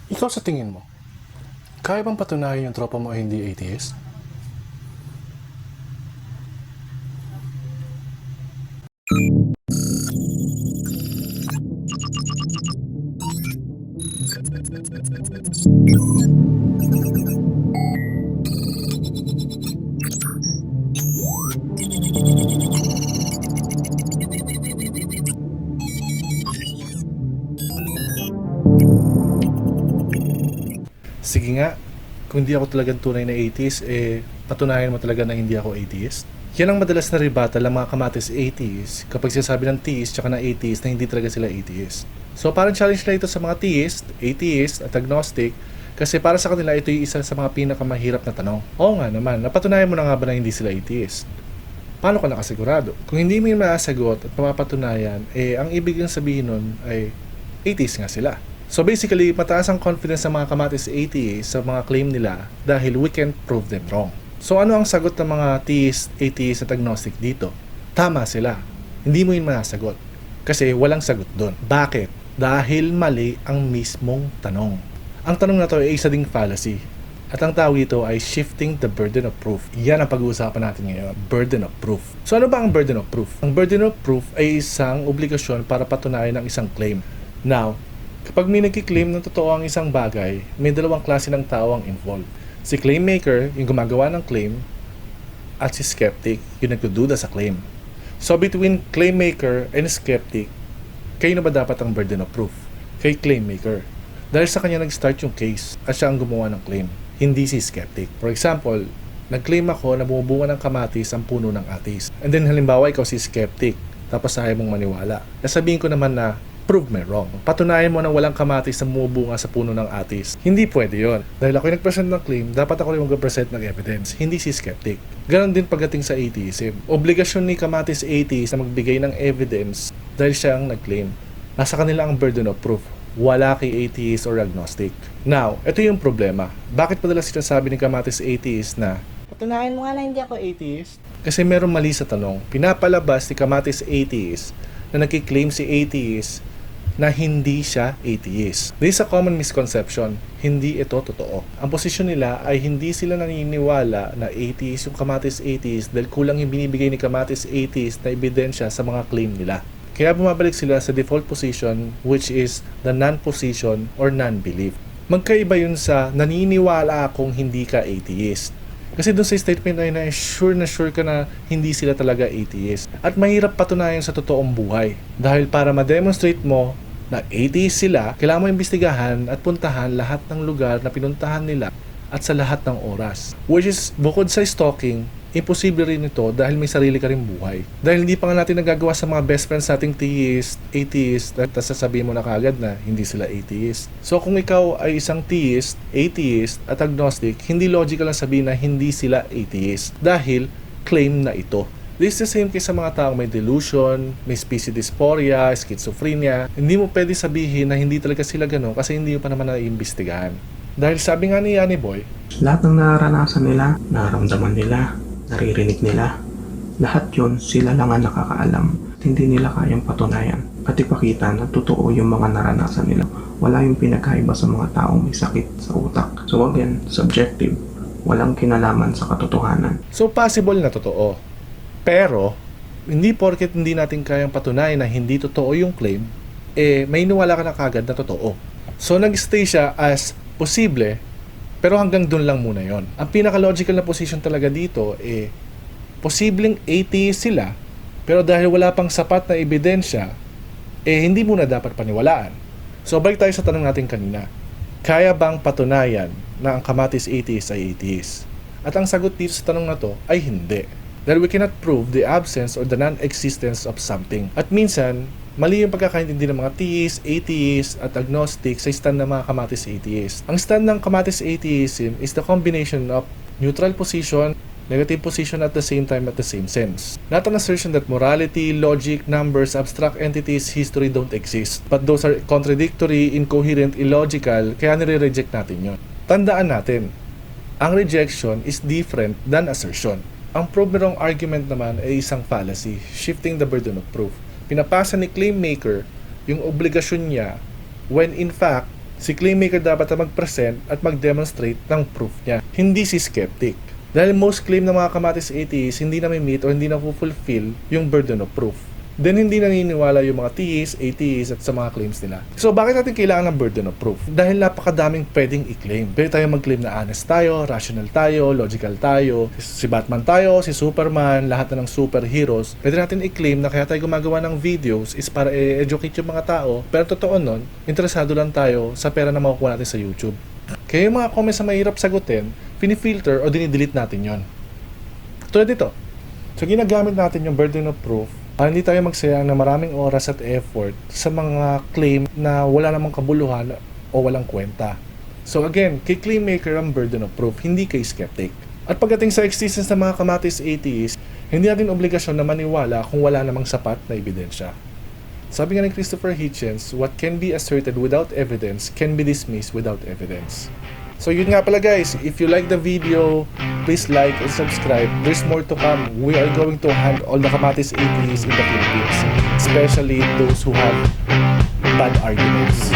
Ikaw sa tingin mo, kaya bang patunayan yung tropa mo ay hindi atheist? Sige nga, kung hindi ako talagang tunay na atheist, patunayan mo talaga na hindi ako atheist. Yan ang madalas na rebuttal ng mga KaMAtis atheists kapag sinasabi ng theist tsaka na atheist na hindi talaga sila atheist. So parang challenge na ito sa mga theist, atheist at agnostic kasi para sa kanila ito yung isa sa mga pinakamahirap na tanong. Oo nga naman, napatunayan mo na nga ba na hindi sila atheist? Paano ka nakasigurado? Kung hindi mo yung masasagot at mapapatunayan, ang ibig yung sabihin nun ay atheist nga sila. So basically, mataas ang confidence ng mga KaMAtis atheists sa mga claim nila dahil we can't prove them wrong. So ano ang sagot ng mga theist, atheist at agnostic dito? Tama sila. Hindi mo yun masasagot. Kasi walang sagot doon. Bakit? Dahil mali ang mismong tanong. Ang tanong na to ay isa ding fallacy. At ang tawag ito ay shifting the burden of proof. Yan ang pag-uusapan natin ngayon, burden of proof. So ano ba ang burden of proof? Ang burden of proof ay isang obligasyon para patunayan ang isang claim. Now, kapag may nagkiklaim na totoo ang isang bagay, may dalawang klase ng tao ang involved. Si claim maker, yung gumagawa ng claim, at si skeptic, yung nagdududa sa claim. So between claim maker and skeptic, kayo na ba dapat ang burden of proof? Kay claim maker. Dahil sa kanya nag-start yung case at siya ang gumawa ng claim, hindi si skeptic. For example, nag-claim ako na bumubunga ng KaMAtis ang puno ng ATIS. And then halimbawa ikaw si skeptic, tapos ayaw mong maniwala. Nasabihin ko naman na prove me wrong. Patunayan mo na walang KaMAtis na bumubunga sa puno ng ATIS. Hindi pwede yon. Dahil ako yung nag-present ng claim, dapat ako rin mag-present ng evidence, hindi si skeptic. Ganon din pagdating sa atheism. Obligasyon ni KaMAtis atheist na magbigay ng evidence dahil siya ang nag-claim. Nasa kanila ang burden of proof. Wala kay atheist or agnostic. Now, ito yung problema. Bakit madalas sinasabi ni KaMAtis atheist na patunayan mo nga na hindi ako atheist? Kasi merong mali sa tanong. Pinapalabas ni KaMAtis atheist na nagkiklaim si atheist na hindi siya atheist. This is a common misconception. Hindi ito totoo. Ang posisyon nila ay hindi sila naniniwala na atheist yung KaMAtis atheist dahil kulang yung binibigay ni KaMAtis atheist na ebidensya sa mga claim nila. Kaya bumabalik sila sa default position which is the non-position or non-belief. Magkaiba yun sa naniniwala akong hindi ka atheist. Kasi doon sa statement ay na sure ka na hindi sila talaga atheist. At mahirap patunayan sa totoong buhay. Dahil para ma-demonstrate mo na atheist sila, kailangan mo imbestigahan at puntahan lahat ng lugar na pinuntahan nila at sa lahat ng oras. Which is, bukod sa stalking, imposible rin ito dahil may sarili ka rin buhay. Dahil hindi pa nga natin nagagawa sa mga best friends nating theist, atheist, at sasabihin mo na kagad na hindi sila atheist. So kung ikaw ay isang theist, atheist, at agnostic, hindi logical lang sabihin na hindi sila atheist dahil claim na ito. This is the same case sa mga taong may delusion, may species dysphoria, schizophrenia. Hindi mo pwede sabihin na hindi talaga sila gano'n kasi hindi mo pa naman naiimbestigahan. Dahil sabi nga ni Yanni Boy, lahat ng nararanasan nila, nararamdaman nila, naririnig nila, lahat yon sila lang ang nakakaalam at hindi nila kayang patunayan at ipakita na totoo yung mga naranasan nila. Wala yung pinagkaiba sa mga taong may sakit sa utak. So again, subjective, walang kinalaman sa katotohanan. So possible na totoo. Pero, hindi porket hindi natin kayang patunayan na hindi totoo yung claim, may iniwala ka na kagad na totoo. So nag-stay siya as posible, pero hanggang dun lang muna yon. Ang pinaka-logical na position talaga dito, posibleng atheist sila, pero dahil wala pang sapat na ebidensya, hindi muna dapat paniwalaan. So balik tayo sa tanong natin kanina. Kaya bang patunayan na ang KaMAtis atheist ay atheist? At ang sagot dito sa tanong na to ay hindi. Dahil we cannot prove the absence or the non-existence of something. At minsan, mali yung pagkakaintindi ng mga theist, atheist, at agnostic sa stand ng mga KaMAtis atheist. Ang stand ng KaMAtis atheism is the combination of neutral position, negative position at the same time at the same sense. Not an assertion that morality, logic, numbers, abstract entities, history don't exist. But those are contradictory, incoherent, illogical, kaya nire-reject natin yun. Tandaan natin, ang rejection is different than assertion. Ang prove me wrong argument naman ay isang fallacy, shifting the burden of proof. Pinapasa ni claim maker yung obligasyon niya when in fact, Si claimmaker dapat na mag-present at mag-demonstrate ng proof niya, hindi si skeptic. Dahil most claim ng mga KaMAtis atheists hindi na may meet o hindi na fulfill yung burden of proof. Then hindi naniniwala yung mga theists, atheists at sa mga claims nila. So bakit natin kailangan ng burden of proof? Dahil napakadaming pwedeng i-claim. Pwede tayo mag-claim na honest tayo, rational tayo, logical tayo, si Batman tayo, si Superman, lahat na ng superheroes. Pwede natin i-claim na kaya tayo gumagawa ng videos is para i-educate yung mga tao. Pero totoo nun, interesado lang tayo sa pera na makukuha natin sa YouTube. Kaya yung mga comments na mahirap sagutin, pinifilter o dinidelete natin yon. Tulad dito. So ginagamit natin yung burden of proof para hindi tayo magsayang na maraming oras at effort sa mga claim na wala namang kabuluhan o walang kwenta. So again, kay claimmaker ang burden of proof, hindi kay skeptic. At pagdating sa existence ng mga KaMAtis atheists, hindi natin obligasyon na maniwala kung wala namang sapat na ebidensya. Sabi nga ni Christopher Hitchens, what can be asserted without evidence can be dismissed without evidence. So yun nga pala guys, if you like the video, please like and subscribe. There's more to come. We are going to hunt all the KaMAtis atheists in the Philippines, especially those who have bad arguments.